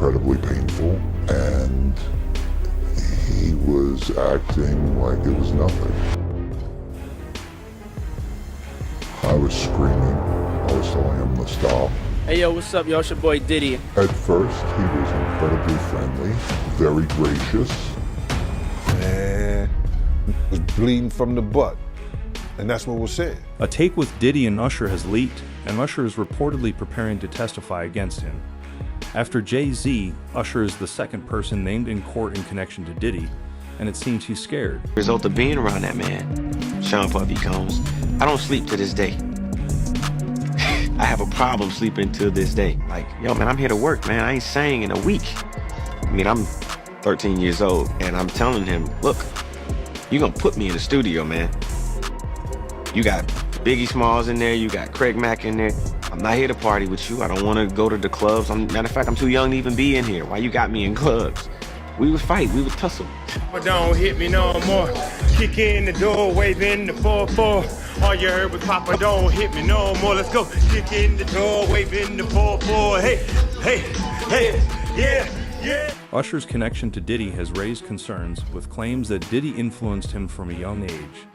incredibly painful, and he was acting like it was nothing. I was screaming. I was telling him to stop. Hey yo, what's up, yo? It's your boy Diddy. At first, he was incredibly friendly, very gracious. Man, was bleeding from the butt, and that's what was said. A tape with Diddy and Usher has leaked, and Usher is reportedly preparing to testify against him. After Jay-Z, Usher is the second person named in court in connection to Diddy, and it seems he's scared. Result of being around that man, Sean Puffy Combs, I don't sleep to this day. I have a problem sleeping to this day. Like, yo, man, I'm here to work, man. I ain't sang in a week. I mean, I'm 13 years old, and I'm telling him, look, you're gonna put me in the studio, man. You got Biggie Smalls in there, you got Craig Mack in there. I'm not here to party with you. I don't want to go to the clubs. Matter of fact, I'm too young to even be in here. Why you got me in clubs? We would fight, we would tussle. Don't hit me no more. Kick in the door, waving the 4-4. All you heard was Papa, don't hit me no more. Let's go. Kick in the door, waving the 4-4. Hey, hey, hey, yeah, yeah. Usher's connection to Diddy has raised concerns, with claims that Diddy influenced him from a young age.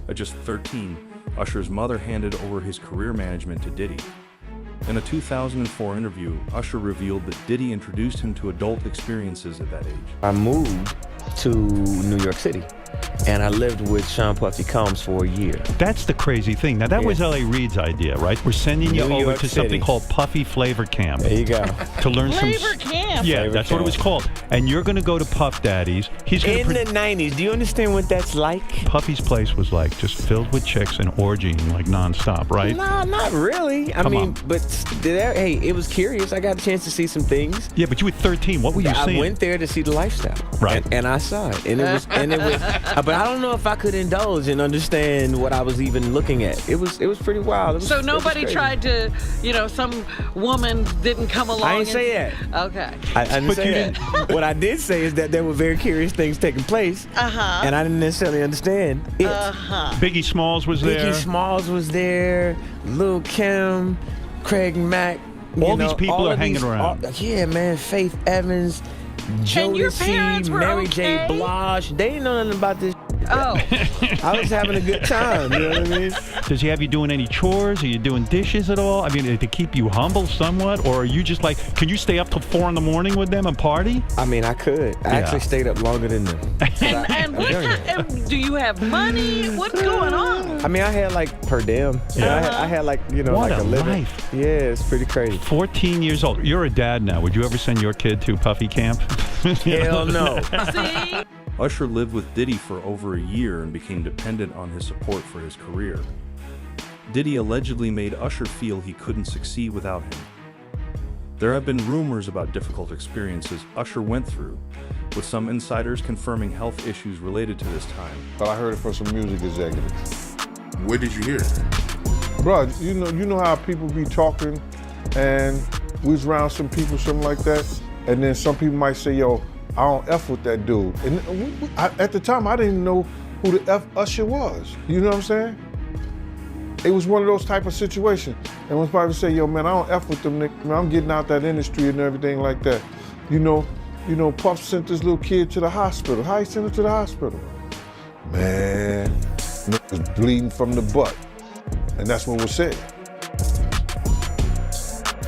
At just 13, Usher's mother handed over his career management to Diddy. In a 2004 interview, Usher revealed that Diddy introduced him to adult experiences at that age. I moved to New York City, and I lived with Sean Puffy Combs for a year. That's the crazy thing. Now, that was L.A. Reid's idea, right? We're sending you over to something called Puffy Flavor Camp. There you go. To learn Flavor Camp? Yeah, Flavor that's Camp. what it was called. And you're going to go to Puff Daddy's. He's going In the 90s, do you understand what that's like? Puffy's place was like just filled with chicks and orgying like nonstop, right? No, not really. I mean, but hey, it was curious. I got a chance to see some things. Yeah, but you were 13. What were you seeing? I went there to see the lifestyle, right? And I saw it, and it was. But I don't know if I could indulge and understand what I was even looking at. It was pretty wild. So nobody tried to, some woman didn't come along. I didn't say that. Okay. I didn't say that. What I did say is that there were very curious things taking place, and I didn't necessarily understand it. Biggie Smalls was there. Biggie Smalls was there. Lil' Kim, Craig Mack. All these people are hanging around. Yeah, man. Faith Evans, Jodeci, Mary J. Blige. They didn't know nothing about this. Oh. I was having a good time, you know what I mean? Does he have you doing any chores? Are you doing dishes at all? I mean, to keep you humble somewhat? Or are you just like, can you stay up till 4 in the morning with them and party? I mean, I could. I actually stayed up longer than them. And do you have money? What's going on? I mean, I had like per diem. I had like, what like a living. life. Yeah, it's pretty crazy. 14 years old. You're a dad now. Would you ever send your kid to Puffy Camp? Hell no. See? Usher lived with Diddy for over a year and became dependent on his support for his career. Diddy allegedly made Usher feel he couldn't succeed without him. There have been rumors about difficult experiences Usher went through, with some insiders confirming health issues related to this time. But I heard it from some music executives. Where did you hear it? Bro, you know how people be talking, and we was around some people, something like that, and then some people might say, yo, I don't F with that dude. And at the time, I didn't know who the F Usher was. You know what I'm saying? It was one of those type of situations. And when somebody say, yo, man, I don't F with them, man, I'm getting out that industry and everything like that. You know, Puff sent this little kid to the hospital. How he sent him to the hospital? Man, was bleeding from the butt. And that's what was said.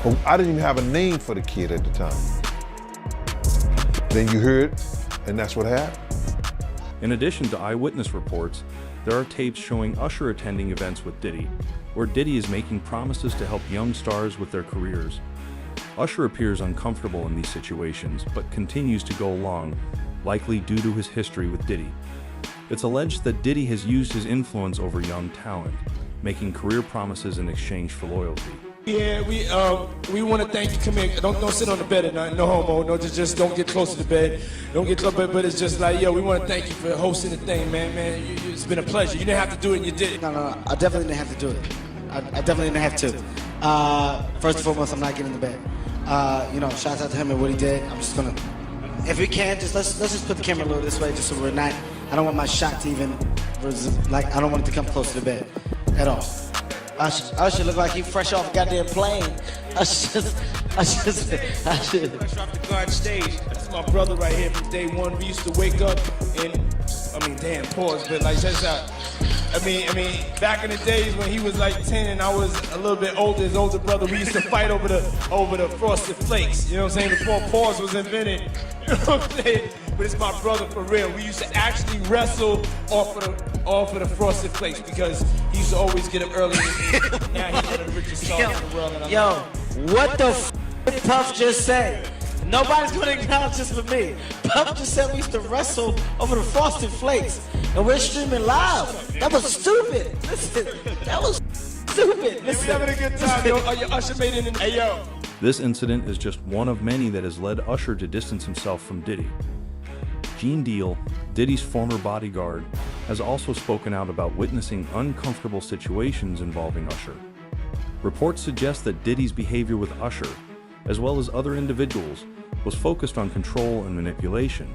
But I didn't even have a name for the kid at the time. Then you heard it, and that's what happened. In addition to eyewitness reports, there are tapes showing Usher attending events with Diddy, where Diddy is making promises to help young stars with their careers. Usher appears uncomfortable in these situations, but continues to go along, likely due to his history with Diddy. It's alleged that Diddy has used his influence over young talent, making career promises in exchange for loyalty. Yeah, we want to thank you. Come here. Don't sit on the bed at night. No homo. No, just don't get close to the bed. Don't get close. But it's just like, yo, we want to thank you for hosting the thing, man. It's been a pleasure. You didn't have to do it, and you did it. No. I definitely didn't have to do it. I definitely didn't have to. First and foremost, I'm not getting in the bed. Shout out to him and what he did. I'm just gonna, if we can, let's just put the camera a little this way, just so we're not. I don't want my shot to even, I don't want it to come close to the bed at all. Usher look like he fresh off a goddamn plane. Usher just I should. Fresh off the garden stage. That's my brother right here from day one. We used to wake up and, damn, pause, but like, that's how. I mean, back in the days when he was like 10 and I was a little bit older, his older brother, we used to fight over the frosted flakes. You know what I'm saying? Before pause was invented. You know what I'm saying? But it's my brother for real. We used to actually wrestle off of the frosted flakes because he used to always get up early. Now he's one of the richest stars in the world. And Yo, what the f did Puff just say? Nobody's gonna acknowledge this for me. Puff just said we used to wrestle over the frosted flakes, and we're streaming live. That was stupid. Listen, that was stupid. Listen. We having a good time, yo. Usher made it in. Hey, yo. This incident is just one of many that has led Usher to distance himself from Diddy. Gene Deal, Diddy's former bodyguard, has also spoken out about witnessing uncomfortable situations involving Usher. Reports suggest that Diddy's behavior with Usher, as well as other individuals, was focused on control and manipulation,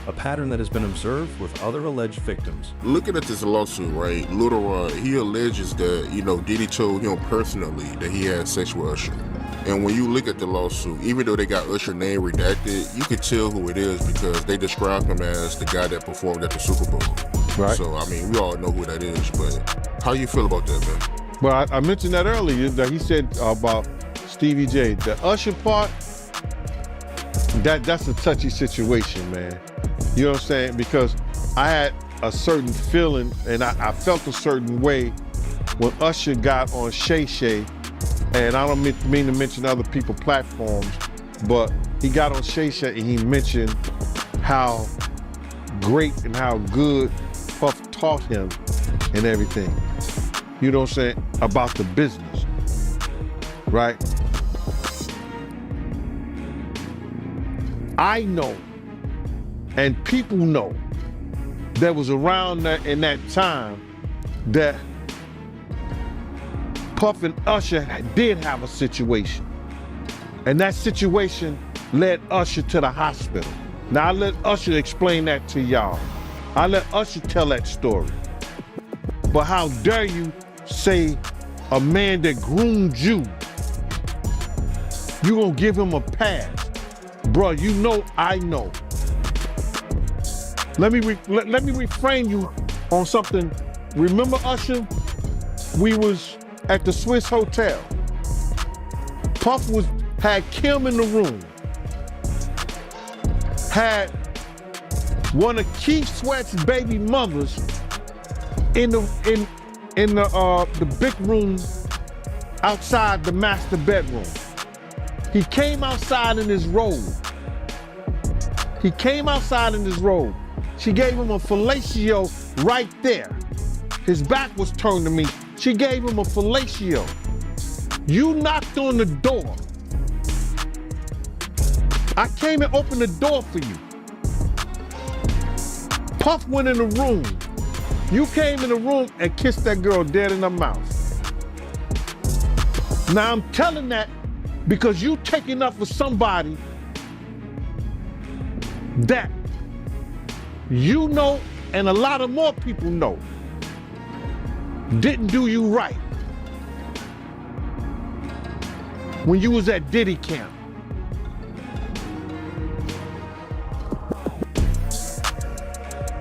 a pattern that has been observed with other alleged victims. Looking at this lawsuit, right, Lil Rod, he alleges that, Diddy told him personally that he had sex with Usher. And when you look at the lawsuit, even though they got Usher name redacted, you could tell who it is because they describe him as the guy that performed at the Super Bowl. Right. So, we all know who that is, but how you feel about that, man? Well, I mentioned that earlier, that he said about Stevie J. The Usher part, that's a touchy situation, man. You know what I'm saying? Because I had a certain feeling, and I felt a certain way when Usher got on Shay Shay, and I don't mean to mention other people's platforms, but he got on Shay Shay and he mentioned how great and how good Puff taught him and everything. You know what I'm saying? About the business, right? I know, and people know, that was around in that time that Puff and Usher did have a situation. And that situation led Usher to the hospital. Now I let Usher explain that to y'all. I let Usher tell that story. But how dare you say a man that groomed you gonna give him a pass? Bro, you know I know. Let me refrain you on something. Remember Usher? We was at the Swiss Hotel. Puff had Kim in the room. Had one of Keith Sweat's baby mothers in the big room outside the master bedroom. He came outside in his robe. She gave him a fellatio right there. His back was turned to me. She gave him a fellatio. You knocked on the door. I came and opened the door for you. Puff went in the room. You came in the room and kissed that girl dead in her mouth. Now I'm telling that because you taking up for somebody that you know and a lot of more people know didn't do you right when you was at Diddy camp.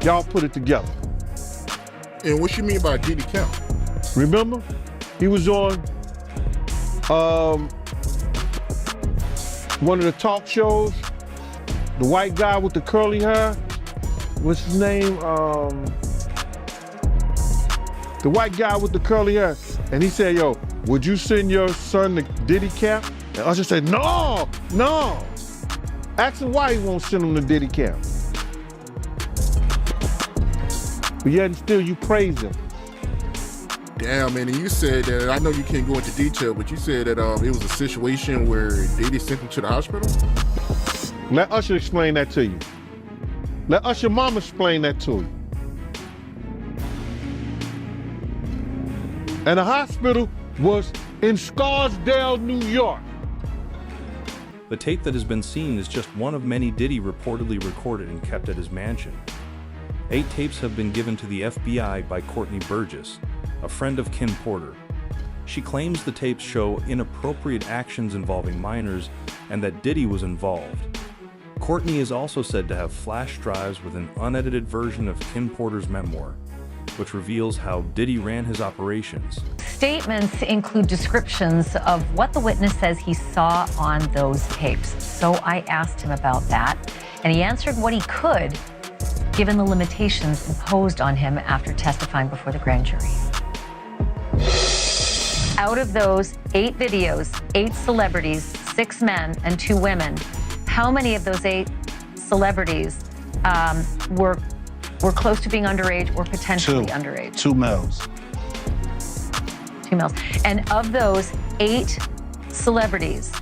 Y'all put it together. And what you mean by Diddy camp? Remember? He was on one of the talk shows, the white guy with the curly hair. What's his name? The white guy with the curly hair. And he said, yo, would you send your son to Diddy camp? And Usher said, no. Ask him why he won't send him to Diddy camp. But yet and still you praise him. Damn, man, and you said that, I know you can't go into detail, but you said that it was a situation where Diddy sent him to the hospital? Let Usher explain that to you. Let Usher mama explain that to you. And the hospital was in Scarsdale, New York. The tape that has been seen is just one of many Diddy reportedly recorded and kept at his mansion. 8 tapes have been given to the FBI by Courtney Burgess, a friend of Kim Porter. She claims the tapes show inappropriate actions involving minors and that Diddy was involved. Courtney is also said to have flash drives with an unedited version of Kim Porter's memoir, which reveals how Diddy ran his operations. Statements include descriptions of what the witness says he saw on those tapes. So I asked him about that, and he answered what he could, given the limitations imposed on him after testifying before the grand jury. Out of those 8 videos, 8 celebrities, 6 men and 2 women, how many of those 8 celebrities were close to being underage or potentially underage? 2 males. 2 males. And of those 8 celebrities,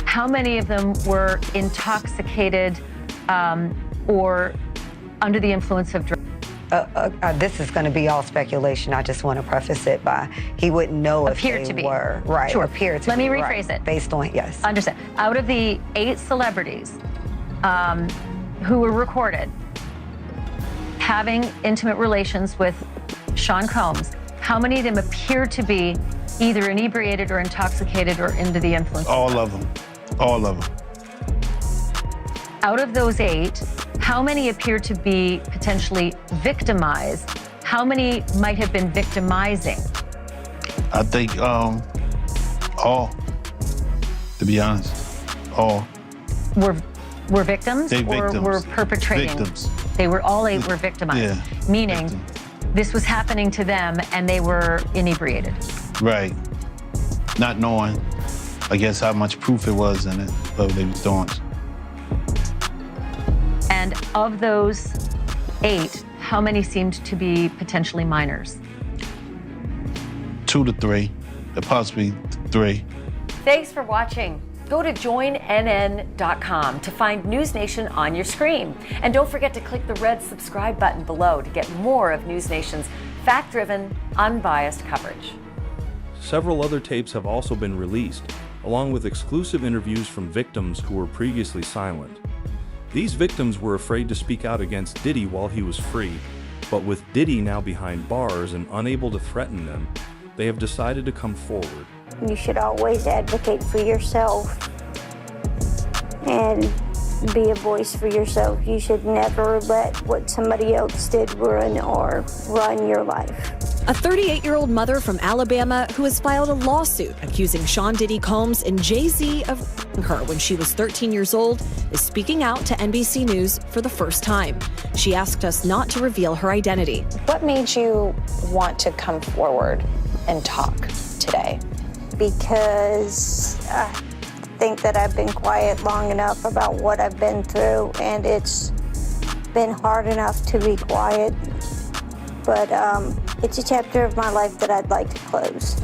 how many of them were intoxicated or under the influence of drugs? This is going to be all speculation. I just want to preface it by he wouldn't know if Appeared they to be. were. Right. Sure. Appeared to Let be. me rephrase right. it. Based on, yes. Understand. Out of the 8 celebrities who were recorded having intimate relations with Sean Combs, how many of them appear to be either inebriated or intoxicated or under the influence? All of them. All of them. Out of those 8, how many appear to be potentially victimized? How many might have been victimizing? I think all, to be honest, all. Were victims They or victims. were perpetrating? Victims. They were all 8 were victimized, Yeah. meaning this was happening to them and they were inebriated. Right. Not knowing, I guess, how much proof it was in it, what they was doing. And of those 8, how many seemed to be potentially minors? 2 to 3, possibly 3. Thanks for watching. Go to joinnn.com to find News Nation on your screen. And don't forget to click the red subscribe button below to get more of News Nation's fact-driven, unbiased coverage. Several other tapes have also been released, along with exclusive interviews from victims who were previously silent. These victims were afraid to speak out against Diddy while he was free, but with Diddy now behind bars and unable to threaten them, they have decided to come forward. You should always advocate for yourself and be a voice for yourself. You should never let what somebody else did run your life. A 38-year-old mother from Alabama who has filed a lawsuit accusing Sean Diddy Combs and Jay-Z of her when she was 13 years old is speaking out to NBC News for the first time. She asked us not to reveal her identity. What made you want to come forward and talk today? Because I think that I've been quiet long enough about what I've been through, and it's been hard enough to be quiet. But it's a chapter of my life that I'd like to close.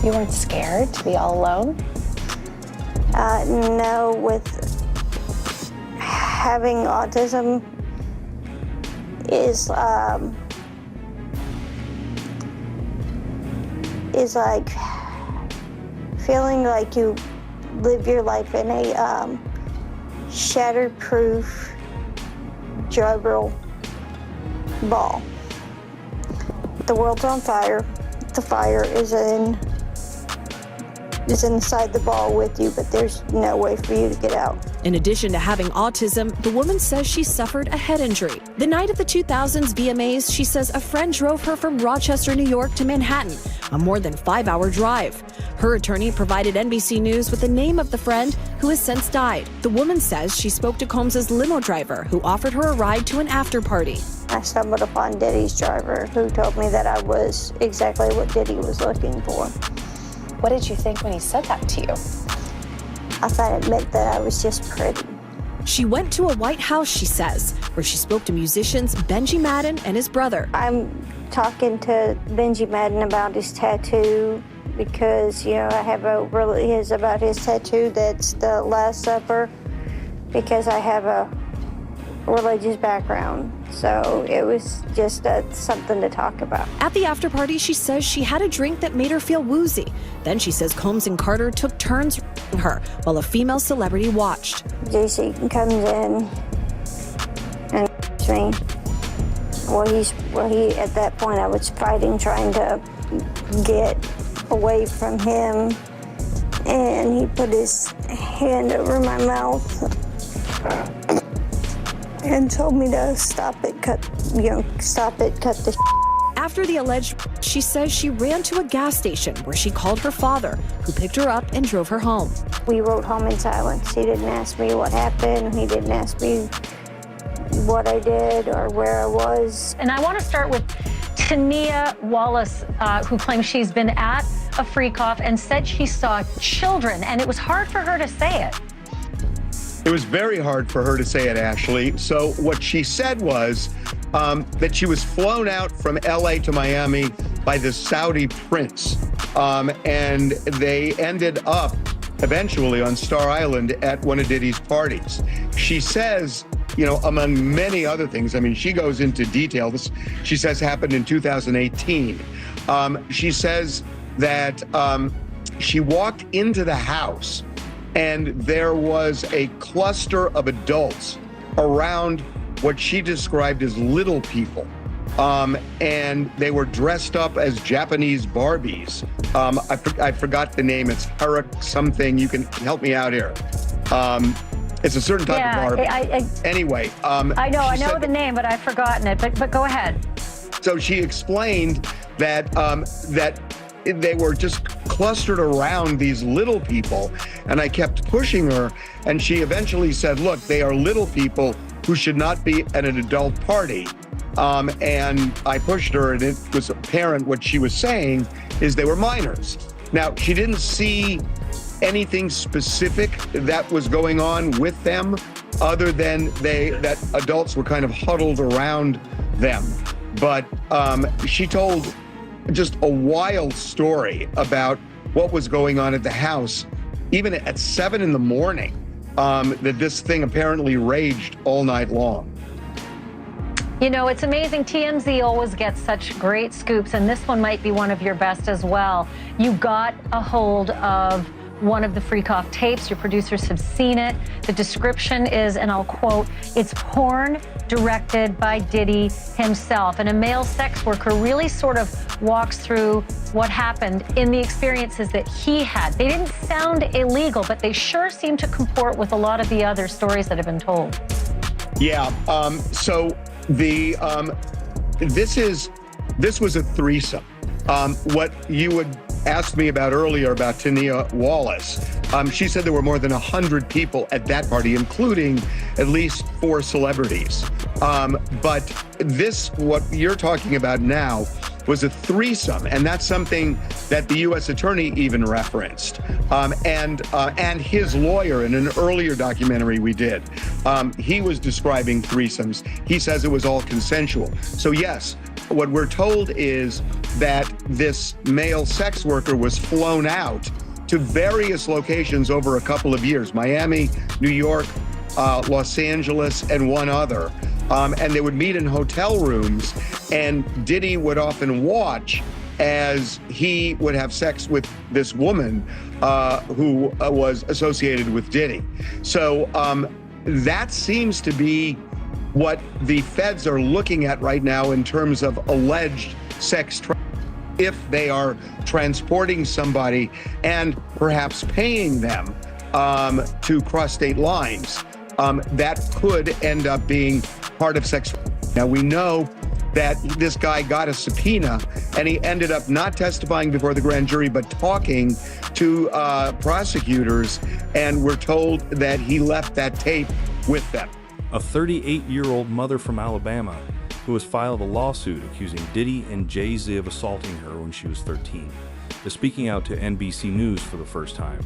You weren't scared to be all alone? No, with having autism is like feeling like you live your life in a shatterproof juggle ball. The world's on fire. The fire is inside the ball with you, but there's no way for you to get out. In addition to having autism, the woman says she suffered a head injury. The night of the 2000s VMAs, she says a friend drove her from Rochester, New York to Manhattan, a more than 5-hour drive. Her attorney provided NBC News with the name of the friend who has since died. The woman says she spoke to Combs' limo driver, who offered her a ride to an after party. I stumbled upon Diddy's driver, who told me that I was exactly what Diddy was looking for. What did you think when he said that to you? I thought it meant that I was just pretty. She went to a White House, she says, where she spoke to musicians Benji Madden and his brother. I'm talking to Benji Madden about his tattoo because, I have about his tattoo that's the Last Supper, because I have a religious background. So it was just something to talk about. At the after party, she says she had a drink that made her feel woozy. Then she says Combs and Carter took turns her while a female celebrity watched. JC comes in and me. Well, he at that point I was fighting, trying to get away from him, and he put his hand over my mouth and told me to stop it, cut the After the alleged, she says she ran to a gas station where she called her father, who picked her up and drove her home. We rode home in silence. He didn't ask me what happened. He didn't ask me what I did or where I was. And I want to start with Tania Wallace, who claims she's been at a freak off and said she saw children, and it was hard for her to say it. It was very hard for her to say it, Ashley. So what she said was that she was flown out from LA to Miami by the Saudi prince. And they ended up eventually on Star Island at one of Diddy's parties. She says, you know, among many other things, I mean, she goes into detail. This, she says, happened in 2018. She says that she walked into the house and there was a cluster of adults around what she described as little people. And they were dressed up as Japanese Barbies. I forgot the name. It's Harak something. You can help me out here. It's a certain type of Barbie. Anyway. I know the name, but I've forgotten it. But go ahead. So she explained that that they were just clustered around these little people, and I kept pushing her, and she eventually said, look, they are little people who should not be at an adult party. And I pushed her, and it was apparent what she was saying is they were minors. Now, she didn't see anything specific that was going on with them other than that adults were kind of huddled around them. But she told just a wild story about what was going on at the house, even at 7 in the morning, that this thing apparently raged all night long. You know, it's amazing. TMZ always gets such great scoops, and this one might be one of your best as well. You got a hold of one of the freak-off tapes. Your producers have seen it. The description is, and I'll quote, "It's porn directed by Diddy himself." And a male sex worker really sort of walks through what happened in the experiences that he had. They didn't sound illegal, but they sure seem to comport with a lot of the other stories that have been told. Yeah, so the this was a threesome. What you would ask me about earlier about Tania Wallace, she said there were more than 100 people at that party, including at least 4 celebrities. But this, what you're talking about now, was a threesome, and that's something that the U.S. attorney even referenced, and his lawyer in an earlier documentary we did. He was describing threesomes. He says it was all consensual. So yes, what we're told is that this male sex worker was flown out to various locations over a couple of years: Miami, New York, Los Angeles, and one other. And they would meet in hotel rooms, and Diddy would often watch as he would have sex with this woman who was associated with Diddy. So that seems to be what the feds are looking at right now in terms of alleged sex trafficking. If they are transporting somebody and perhaps paying them to cross state lines, that could end up being part of sex. Now, we know that this guy got a subpoena, and he ended up not testifying before the grand jury, but talking to prosecutors, and we're told that he left that tape with them. A 38-year-old mother from Alabama who has filed a lawsuit accusing Diddy and Jay-Z of assaulting her when she was 13, is speaking out to NBC News for the first time.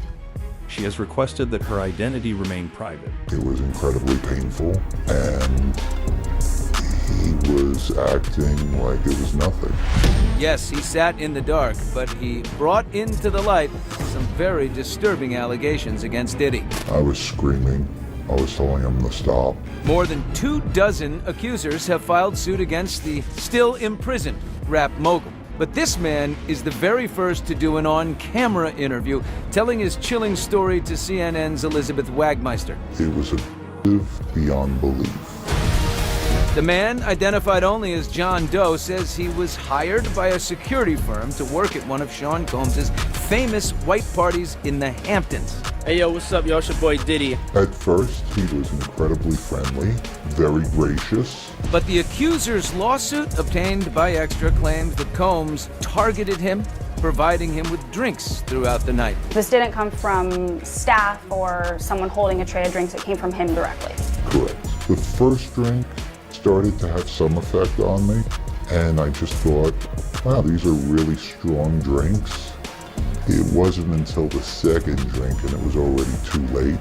She has requested that her identity remain private. It was incredibly painful, and he was acting like it was nothing. Yes, he sat in the dark, but he brought into the light some very disturbing allegations against Diddy. I was screaming. I was telling him to stop. More than 24 accusers have filed suit against the still imprisoned rap mogul. But this man is the very first to do an on-camera interview telling his chilling story to CNN's Elizabeth Wagmeister. It was beyond belief. The man, identified only as John Doe, says he was hired by a security firm to work at one of Sean Combs' famous white parties in the Hamptons. Hey, yo, what's up, y'all? It's your boy Diddy. At first, he was incredibly friendly, very gracious. But the accuser's lawsuit, obtained by Extra, claims that Combs targeted him, providing him with drinks throughout the night. This didn't come from staff or someone holding a tray of drinks. It came from him directly. Correct. The first drink started to have some effect on me, and I just thought, wow, these are really strong drinks. It wasn't until the second drink, and it was already too late,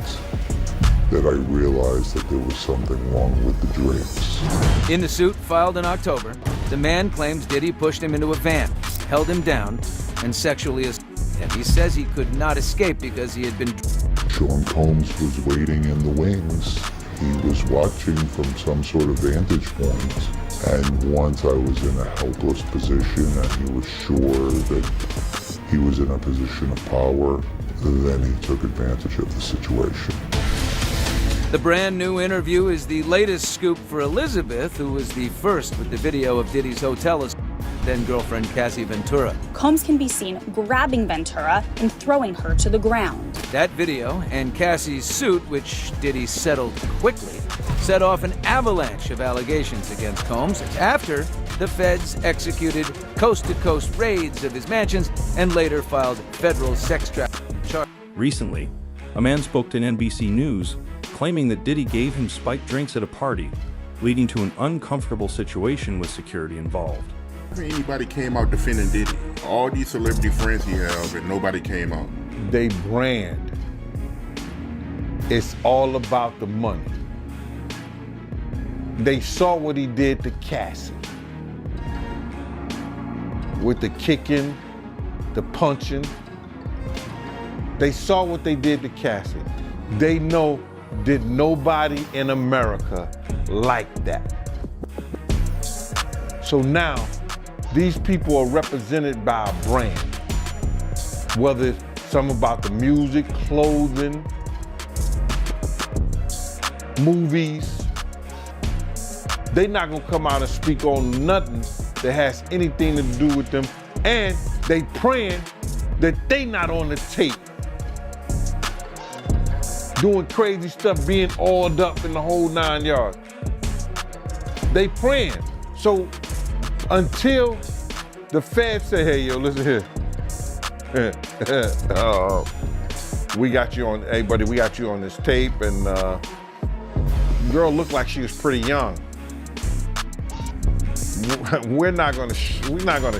that I realized that there was something wrong with the drinks. In the suit filed in October, the man claims Diddy pushed him into a van, held him down, and sexually assaulted him. He says he could not escape because he had been... Sean Combs was waiting in the wings. He was watching from some sort of vantage point. And once I was in a helpless position and he was sure that he was in a position of power, then he took advantage of the situation. The brand new interview is the latest scoop for Elizabeth, who was the first with the video of Diddy's hotel then-girlfriend Cassie Ventura. Combs can be seen grabbing Ventura and throwing her to the ground. That video and Cassie's suit, which Diddy settled quickly, set off an avalanche of allegations against Combs after the feds executed coast-to-coast raids of his mansions and later filed federal sex trafficking charges. Recently, a man spoke to NBC News claiming that Diddy gave him spiked drinks at a party, leading to an uncomfortable situation with security involved. Anybody came out defending Diddy. All these celebrity friends he has, and nobody came out. They brand. It's all about the money. They saw what he did to Cassie. With the kicking, the punching. They saw what they did to Cassie. They know that nobody in America like that. So now, these people are represented by a brand. Whether it's something about the music, clothing, movies. They're not gonna come out and speak on nothing that has anything to do with them. And they praying that they not on the tape. Doing crazy stuff, being oiled up in the whole 9 yards. They praying. So until the feds say, hey, yo, listen here. We got you on, hey, buddy, we got you on this tape, and girl looked like she was pretty young. We're not gonna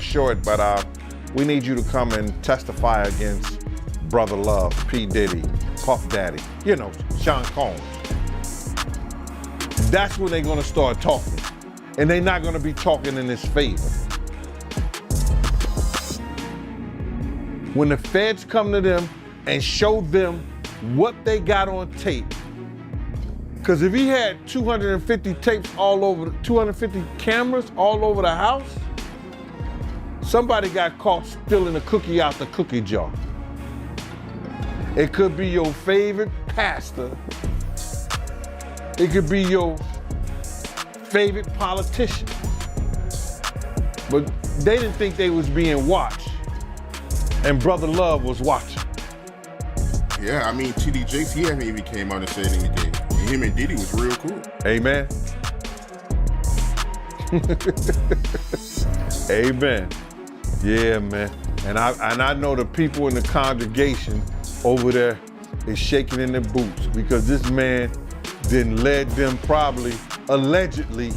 show it, but we need you to come and testify against Brother Love, P. Diddy, Puff Daddy, you know, Sean Combs. That's when they're gonna start talking. And they're not gonna be talking in his favor. When the feds come to them and show them what they got on tape, because if he had 250 tapes all over, 250 cameras all over the house, somebody got caught spilling a cookie out the cookie jar. It could be your favorite pastor. It could be your favorite politician. But they didn't think they was being watched. And Brother Love was watching. Yeah, I mean, TD Jakes, he hasn't even came out and said anything. And him and Diddy was real cool. Amen. Amen. Yeah, man. And I know the people in the congregation over there is shaking in their boots because this man then led them probably, allegedly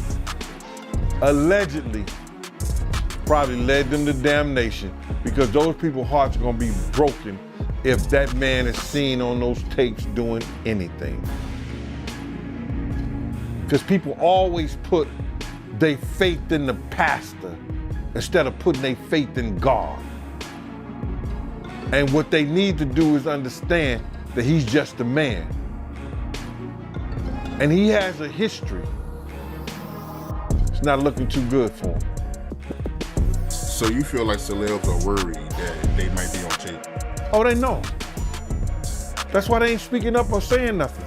probably led them to damnation because those people's hearts are gonna be broken if that man is seen on those tapes doing anything. Because people always put their faith in the pastor instead of putting their faith in God. And what they need to do is understand that he's just a man. And he has a history. It's not looking too good for him. So you feel like celebs are worried that they might be on tape? Oh, they know. That's why they ain't speaking up or saying nothing.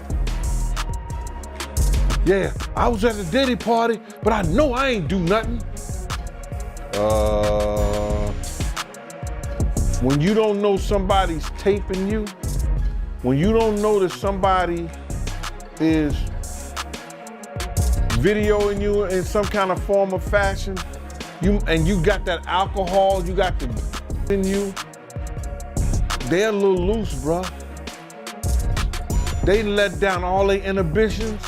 Yeah, I was at the Diddy party, but I know I ain't do nothing. When you don't know somebody's taping you, when you don't know that somebody is videoing you in some kind of form or fashion, and you got that alcohol, you got the in you, they're a little loose, bruh. They let down all their inhibitions.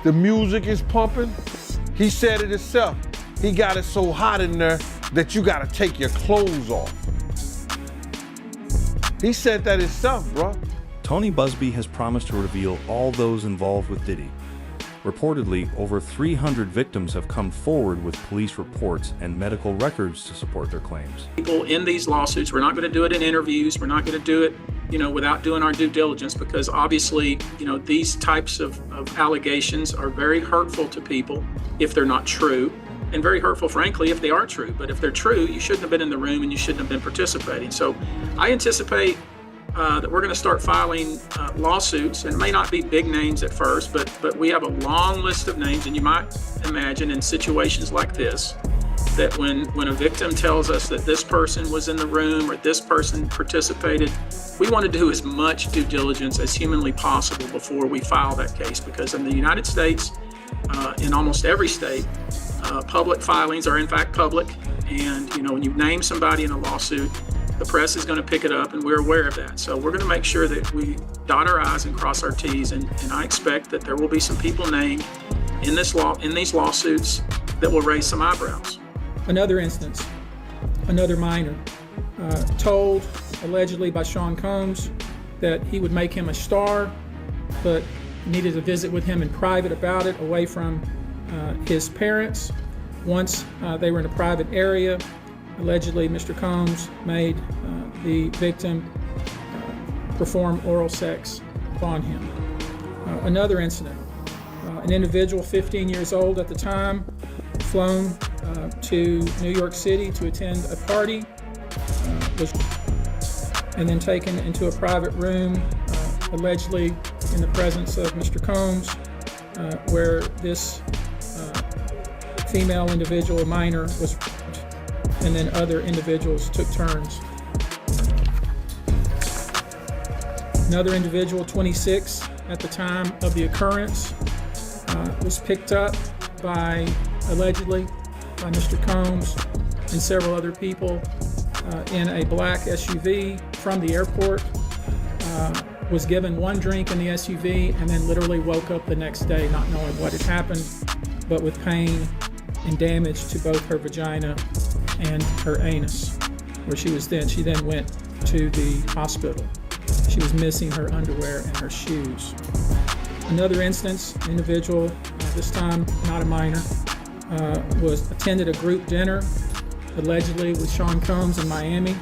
The music is pumping. He said it himself. He got it so hot in there that you gotta take your clothes off. He said that himself, bro. Tony Busby has promised to reveal all those involved with Diddy. Reportedly, over 300 victims have come forward with police reports and medical records to support their claims. People in these lawsuits, we're not going to do it in interviews, we're not going to do it, without doing our due diligence, because obviously, these types of allegations are very hurtful to people if they're not true, and very hurtful, frankly, if they are true. But if they're true, you shouldn't have been in the room and you shouldn't have been participating. So I anticipate that we're going to start filing lawsuits, and it may not be big names at first, but we have a long list of names, and you might imagine in situations like this, that when a victim tells us that this person was in the room or this person participated, we want to do as much due diligence as humanly possible before we file that case, because in the United States, in almost every state, public filings are in fact public, and when you name somebody in a lawsuit, the press is going to pick it up, and we're aware of that. So we're going to make sure that we dot our I's and cross our T's, and I expect that there will be some people named in these lawsuits that will raise some eyebrows. Another instance, another minor, told allegedly by Sean Combs that he would make him a star, but needed to visit with him in private about it, away from his parents. Once they were in a private area, allegedly, Mr. Combs made the victim perform oral sex upon him. Another incident, an individual 15 years old at the time, flown to New York City to attend a party, and then taken into a private room, allegedly in the presence of Mr. Combs, where this female individual, minor, was, and then other individuals took turns. Another individual, 26 at the time of the occurrence, was picked up allegedly by Mr. Combs and several other people in a black SUV from the airport, was given one drink in the SUV, and then literally woke up the next day not knowing what had happened, but with pain and damage to both her vagina and her anus, where she then went to the hospital. She was missing her underwear and her shoes. Another instance, an individual, this time not a minor, attended a group dinner, allegedly with Sean Combs in Miami.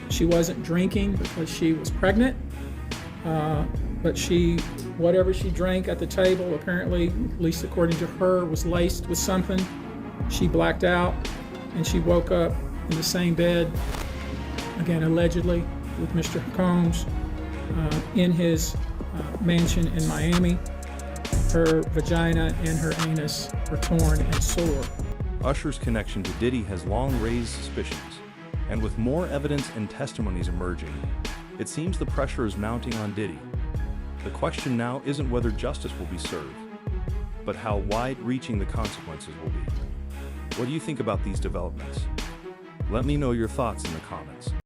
She wasn't drinking because she was pregnant, but whatever she drank at the table, apparently, at least according to her, was laced with something. She blacked out, and she woke up in the same bed, again allegedly, with Mr. Combs in his mansion in Miami. Her vagina and her anus were torn and sore. Usher's connection to Diddy has long raised suspicions, and with more evidence and testimonies emerging, it seems the pressure is mounting on Diddy. The question now isn't whether justice will be served, but how wide-reaching the consequences will be. What do you think about these developments? Let me know your thoughts in the comments.